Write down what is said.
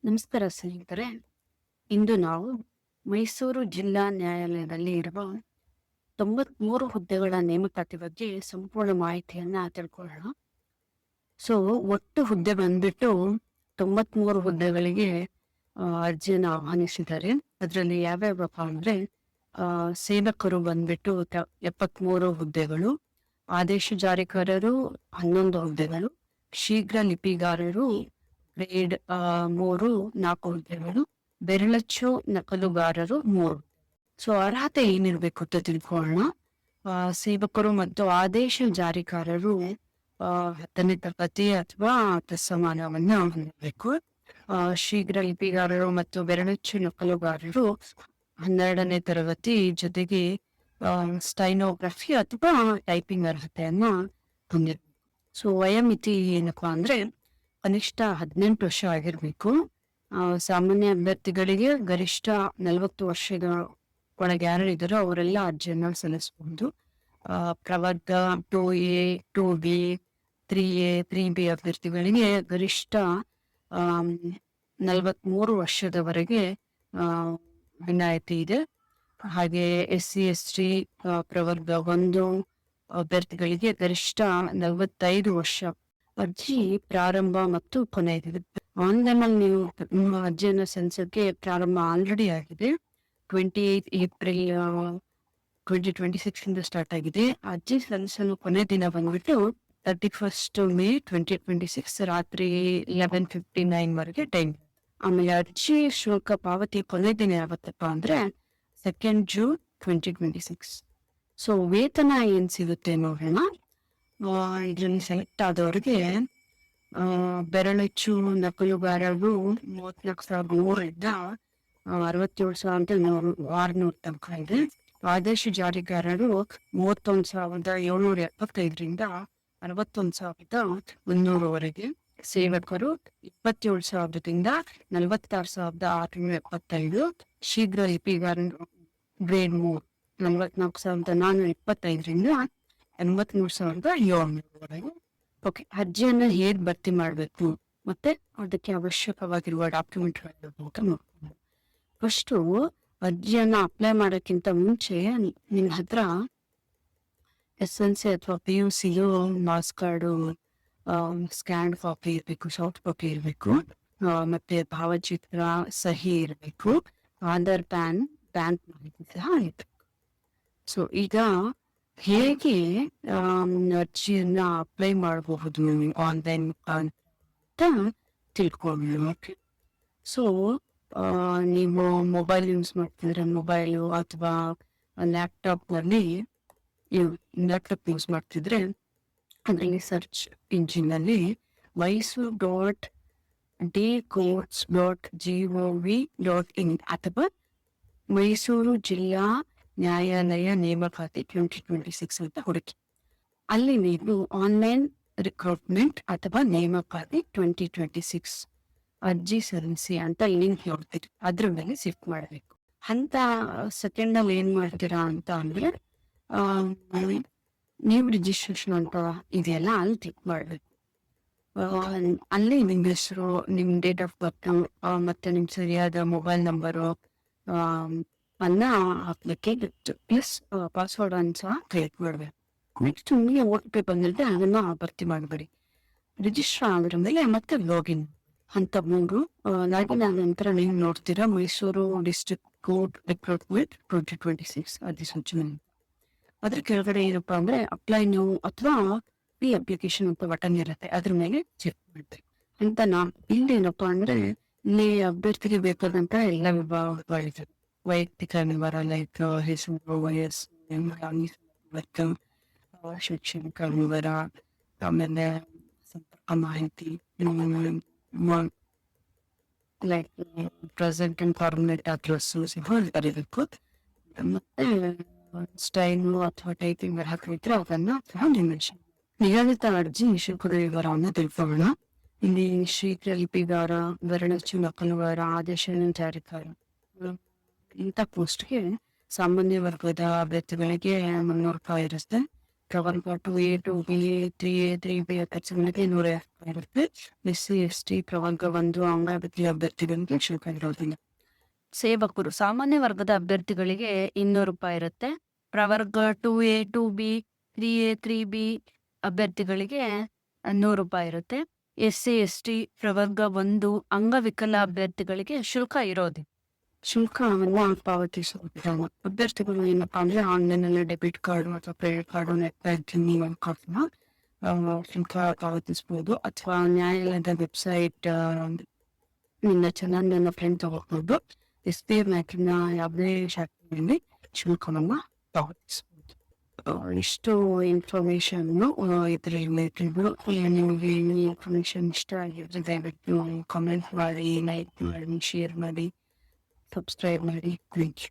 ನಮಸ್ಕಾರ ಸ್ನೇಹಿತರೆ. ಇಂದು ನಾವು ಮೈಸೂರು ಜಿಲ್ಲಾ ನ್ಯಾಯಾಲಯದಲ್ಲಿ ಇರುವ 93 ಹುದ್ದೆಗಳ ನೇಮಕಾತಿ ಬಗ್ಗೆ ಸಂಪೂರ್ಣ ಮಾಹಿತಿಯನ್ನ ತಿಳ್ಕೊಳ್ಳೋಣ. ಸೊ ಒಟ್ಟು ಹುದ್ದೆ ಬಂದ್ಬಿಟ್ಟು 93 ಹುದ್ದೆಗಳಿಗೆ ಅರ್ಜಿಯನ್ನು ಆಹ್ವಾನಿಸಿದ್ದಾರೆ. ಅದರಲ್ಲಿ ಯಾವ್ಯಾವಪ್ಪ ಅಂದ್ರೆ ಸೇವಕರು ಬಂದ್ಬಿಟ್ಟು 73 ಹುದ್ದೆಗಳು, ಆದೇಶ ಜಾರಿಕಾರರು 11 ಹುದ್ದೆಗಳು, ಶೀಘ್ರ ಲಿಪಿಗಾರರು ಗ್ರೇಡ್ 3 4 ಹುದ್ದೆಗಳು, ಬೆರಳಚ್ಚು ನಕಲುಗಾರರು 3. ಸೊ ಅರ್ಹತೆ ಏನಿರ್ಬೇಕು ಅಂತ ತಿಳ್ಕೊಳ್ಳೋಣ. ಸೇವಕರು ಮತ್ತು ಆದೇಶ ಜಾರಿಕಾರರು 10ನೇ ತರಗತಿ ಅಥವಾ ತತ್ಸಮಾನವನ್ನ ಹೊಂದಬೇಕು. ಶೀಘ್ರ ಲಿಪಿಗಾರರು ಮತ್ತು ಬೆರಳಚ್ಚು ನಕಲುಗಾರರು 12ನೇ ತರಗತಿ ಜೊತೆಗೆ ಸ್ಟೈನೋಗ್ರಫಿ ಅಥವಾ ಟೈಪಿಂಗ್ ಅರ್ಹತೆಯನ್ನ ಹೊಂದಿರಬೇಕು. ಸೊ ವಯೋಮಿತಿ ಏನಪ್ಪಾ ಅಂದ್ರೆ ಕನಿಷ್ಠ 18 ವರ್ಷ ಆಗಿರ್ಬೇಕು. ಸಾಮಾನ್ಯ ಅಭ್ಯರ್ಥಿಗಳಿಗೆ ಗರಿಷ್ಠ 40 ವರ್ಷದ ಒಳಗೆ ಯಾರು ಇದ್ದಾರೋ ಅವರೆಲ್ಲ ಅರ್ಜಿಯನ್ನ ಸಲ್ಲಿಸಬಹುದು. ಪ್ರವರ್ಗ 2A 2B 3A 3B ಅಭ್ಯರ್ಥಿಗಳಿಗೆ ಗರಿಷ್ಠ 43 ವರ್ಷದವರೆಗೆ ವಿನಾಯಿತಿ ಇದೆ. ಹಾಗೆ SC ST ಪ್ರವರ್ಗ 1 ಅಭ್ಯರ್ಥಿಗಳಿಗೆ ಗರಿಷ್ಠ 45 ವರ್ಷ. ಅರ್ಜಿ ಪ್ರಾರಂಭ ಮತ್ತು ಕೊನೆ ಇದೆ. ಆನ್ಲೈನ್ ಅಲ್ಲಿ ನೀವು ನಿಮ್ಮ ಅರ್ಜಿಯನ್ನು ಸಲ್ಲಿಸೋಕೆ ಪ್ರಾರಂಭ ಆಲ್ರೆಡಿ ಆಗಿದೆ. 28 ಏಪ್ರಿಲ್ 2026 ಇಂದ ಸ್ಟಾರ್ಟ್ ಆಗಿದೆ. ಅರ್ಜಿ ಸಲ್ಲಿಸಲು ಕೊನೆ ದಿನ ಬಂದ್ಬಿಟ್ಟು 31st May 2026 ರಾತ್ರಿ 11:59 ವರೆಗೆ ಟೈಮ್. ಆಮೇಲೆ ಅರ್ಜಿ ಶುಲ್ಕ ಪಾವತಿ ಕೊನೆ ದಿನ ಯಾವತ್ತಪ್ಪ ಅಂದ್ರೆ 2nd June 2026. ಸೊ ವೇತನ ಏನ್ ಸಿಗುತ್ತೆ ನೋಡೋಣ. ಇದರಲ್ಲಿ ಸೆಲೆಕ್ಟ್ ಆದವ್ರಿಗೆ ಬೆರಳಚ್ಚು ನಕಲುಗಾರರು 34,100 67,600 ತನಕ ಇದೆ. ಆದೇಶ ಜಾರಿಗಾರರು 31,775 61,100 ಸೇವಕರು 27,000 46,675. ಶೀಘ್ರ ಲಿಪಿಗಾರರು ಗ್ರೇಡ್ 3 44,425 83,700. ಓಕೆ, ಅರ್ಜಿಯನ್ನ ಹೇಗ್ ಭರ್ತಿ ಮಾಡ್ಬೇಕು ಮತ್ತೆ ಅದಕ್ಕೆ ಅವಶ್ಯಕವಾಗಿರುವ ಡಾಕ್ಯುಮೆಂಟ್ ಅಂತ ನೋಡ್ಕೊಂಡು. ಫಸ್ಟು ಅರ್ಜಿಯನ್ನ ಅಪ್ಲೈ ಮಾಡೋಕ್ಕಿಂತ ಮುಂಚೆ ನಿಮ್ ಹತ್ರ SLC ಅಥವಾ PUC marks card, scan copy ಇರ್ಬೇಕು, ಸಾಫ್ಟ್ ಕಾಪಿ ಇರ್ಬೇಕು, ಮತ್ತೆ ಭಾವಚಿತ್ರ, ಸಹಿ ಇರ್ಬೇಕು, ಆಧಾರ್, ಬ್ಯಾಂಕ್ ಮಾಹಿತಿ ಸಹ ಇರ್ಬೇಕು. ಸೊ ಈಗ ಹೇಗೆ ಅರ್ಜಿಯನ್ನ ಅಪ್ಲೈ ಮಾಡಬಹುದು ಆನ್ಲೈನ್ ಅಂತ ತಿಳ್ಕೊಳ್ಳಿ. ಸೊ ನೀವು ಮೊಬೈಲ್ ಯೂಸ್ ಮಾಡ್ತಿದ್ರೆ ಮೊಬೈಲು ಅಥವಾ ಲ್ಯಾಪ್ಟಾಪ್ ಯೂಸ್ ಮಾಡ್ತಿದ್ರೆ ಅದರಲ್ಲಿ ಸರ್ಚ್ ಇಂಜಿನ್ ಅಲ್ಲಿ mysore.dcourts.gov.in ಅಥವಾ ಮೈಸೂರು ಜಿಲ್ಲಾ ನ್ಯಾಯಾಲಯ ನೇಮಕಾತಿ 2026 ಅಂತ ಹುಡುಕಿ. ಅಲ್ಲಿ ನೀವು ಆನ್ಲೈನ್ ರಿಕ್ರೂಟ್ಮೆಂಟ್ ಅಥವಾ ನೇಮಕಾತಿ 2026 ಅರ್ಜಿ ಸಲ್ಲಿಸಿ ಅಂತ ಲಿಂಕ್ ನೋಡ್ತೀರಿ, ಅದ್ರ ಮೇಲೆ ಶಿಫ್ಟ್ ಮಾಡಬೇಕು. ಅಂತ ಸೆಕೆಂಡ್ ಅಲ್ಲಿ ಏನ್ ಮಾಡ್ತೀರಾ ಅಂತ ಅಂದ್ರೆ ನೀವು ರಿಜಿಸ್ಟ್ರೇಷನ್ ಅಂತ ಇದೆಯಲ್ಲ ಅಲ್ಲಿ ಕ್ಲಿಕ್ ಮಾಡ್ಬೇಕು. ಅಲ್ಲಿ ನಿಮ್ ಹೆಸರು, ನಿಮ್ ಡೇಟ್ ಆಫ್ ಬರ್ತ್ ಮತ್ತೆ ನಿಮ್ ಸರಿಯಾದ ಮೊಬೈಲ್ ನಂಬರು ಅನ್ನ ಹಾಕ್ಲಿಕ್ಕೆ ಪ್ಲಸ್ ಪಾಸ್ವರ್ಡ್ ಅನ್ನು ಸಹ ಕ್ರಿಯೇಟ್ ಮಾಡ್ಬೇಕು. ನೆಕ್ಸ್ಟ್ ನಿಮಗೆ OTP ಬಂದಿರುತ್ತೆ, ಅದನ್ನ ಭರ್ತಿ ಮಾಡಬೇಡಿ. ರಿಜಿಸ್ಟರ್ ಆದ್ರ ಮೇಲೆ ಮತ್ತೆ ಲಾಗಿನ್ ಅಂತ 3 ಲಾಗಿನ್ ಆದ ನಂತರ ನೀವು ನೋಡ್ತೀರಾ ಮೈಸೂರು ಡಿಸ್ಟ್ರಿಕ್ಟ್ ಕೋರ್ಟ್ ರಿಕ್ರೂಟ್ಮೆಂಟ್ 2026 ಅಧಿಸೂಚನೆ. ಅದ್ರ ಕೆಳಗಡೆ ಏನಪ್ಪಾ ಅಂದ್ರೆ ಅಪ್ಲೈ ನ್ಯೂ ಅಥವಾ ಈ ಅಪ್ಲಿಕೇಶನ್ ಅಂತ ಬಟನ್ ಇರುತ್ತೆ, ಅದ್ರ ಮೇಲೆ ಚೆಕ್ ಮಾಡ್ಬೇಕು ಅಂತ. ಇಲ್ಲಿ ಏನಪ್ಪಾ ಅಂದ್ರೆ ಇಲ್ಲಿ ಅಭ್ಯರ್ಥಿಗೆ ಬೇಕಾದಂತ ಎಲ್ಲ ವಿಭಾಗಗಳಿದೆ. ವೈಯಕ್ತಿಕ ವಿವರ ಲೈಕ್ ಹೆಸರು, ವಯಸ್ಸು, ಶೈಕ್ಷಣಿಕ ವಿವರ, ಆಮೇಲೆ ಸಂಪರ್ಕ ಮಾಹಿತಿ, like present and permanent address ಬರೀಬೇಕು. ಮತ್ತೆ ಸ್ಟೈಲು ಅಥವಾ ಟೈಪಿಂಗ್ ಹಾಕಿದ್ರೆ ಅದನ್ನ ಸಹ ಮೆನ್ಷನ್. ನಿಗದಿತ ಅರ್ಜಿ ಶುಲ್ಕದ ವಿವರವನ್ನು ತಿಳ್ಕೊಳ್ಳೋಣ. ಇಲ್ಲಿ ಶೀಘ್ರ ಲಿಪಿಗಾರ, ಬೆರಳಚ್ಚು ನಕಲುಗಾರ, ಆದೇಶ ಜಾರಿಕಾರ ಇಂಥ ಪೋಸ್ಟ್ಗೆ ಸಾಮಾನ್ಯ ವರ್ಗದ ಅಭ್ಯರ್ಥಿಗಳಿಗೆ 300 ರೂಪಾಯಿ ಇರುತ್ತೆ. ಪ್ರವರ್ಗ 2A 2B 3A 3B ಅಭ್ಯರ್ಥಿಗಳಿಗೆ 150 ಇರುತ್ತೆ. SC ST ಪ್ರವರ್ಗ 1 ಅಂಗವಿಕಲ ಅಭ್ಯರ್ಥಿಗಳಿಗೆ ಶುಲ್ಕ ಇರೋದಿಲ್ಲ. ಸೇವಕರು ಸಾಮಾನ್ಯ ವರ್ಗದ ಅಭ್ಯರ್ಥಿಗಳಿಗೆ 200 ರೂಪಾಯಿ ಇರುತ್ತೆ. ಪ್ರವರ್ಗ 2A 2B 3A 3B ಅಭ್ಯರ್ಥಿಗಳಿಗೆ 100 ರೂಪಾಯಿ ಇರುತ್ತೆ. SC ST ಪ್ರವರ್ಗ 1 ಅಂಗವಿಕಲ ಅಭ್ಯರ್ಥಿಗಳಿಗೆ ಶುಲ್ಕ ಇರೋದಿಲ್ಲ. ಶುಲ್ಕವನ್ನು ಪಾವತಿಸುವುದು ಅಭ್ಯರ್ಥಿಗಳು ಏನಪ್ಪಾ ಅಂದ್ರೆ ಆನ್ಲೈನಲ್ಲಿ ಡೆಬಿಟ್ ಕಾರ್ಡ್ ಅಥವಾ ಕ್ರೆಡಿಟ್ ಕಾರ್ಡ್ ನೆಟ್ ಬ್ಯಾಂಕಿಂಗ್ ಮುಖಾಂತರ ಶುಲ್ಕ ಪಾವತಿಸಬಹುದು, ಅಥವಾ ನ್ಯಾಯಾಲಯದ ವೆಬ್ಸೈಟ್ ನಿಂದ ಚೆನ್ನಾಗಿ ಪ್ರಿಂಟ್ ತಗೋಬಹುದು. SBI ಬ್ಯಾಂಕಿನ ಯಾವುದೇ ಶಾಖೆಯಲ್ಲಿ ಶುಲ್ಕವನ್ನು ಪಾವತಿಸಬಹುದು. ಇಷ್ಟು ಇನ್ಫಾರ್ಮೇಶನ್ ಇದ್ರ ರಿಲೇಟೆಡ್. ನಿಮಗೆ ಈ ಇನ್ಫಾರ್ಮೇಶನ್ ಇಷ್ಟ ಆಗಿದ್ರೆ ದಯವಿಟ್ಟು ಕಾಮೆಂಟ್ ಮಾಡಿ, ಲೈಕ್ ಮಾಡಿ, ಶೇರ್ ಮಾಡಿ, ಸಬ್ಸ್ಕ್ರೈಬ್ ಮಾಡಿ. Thank you.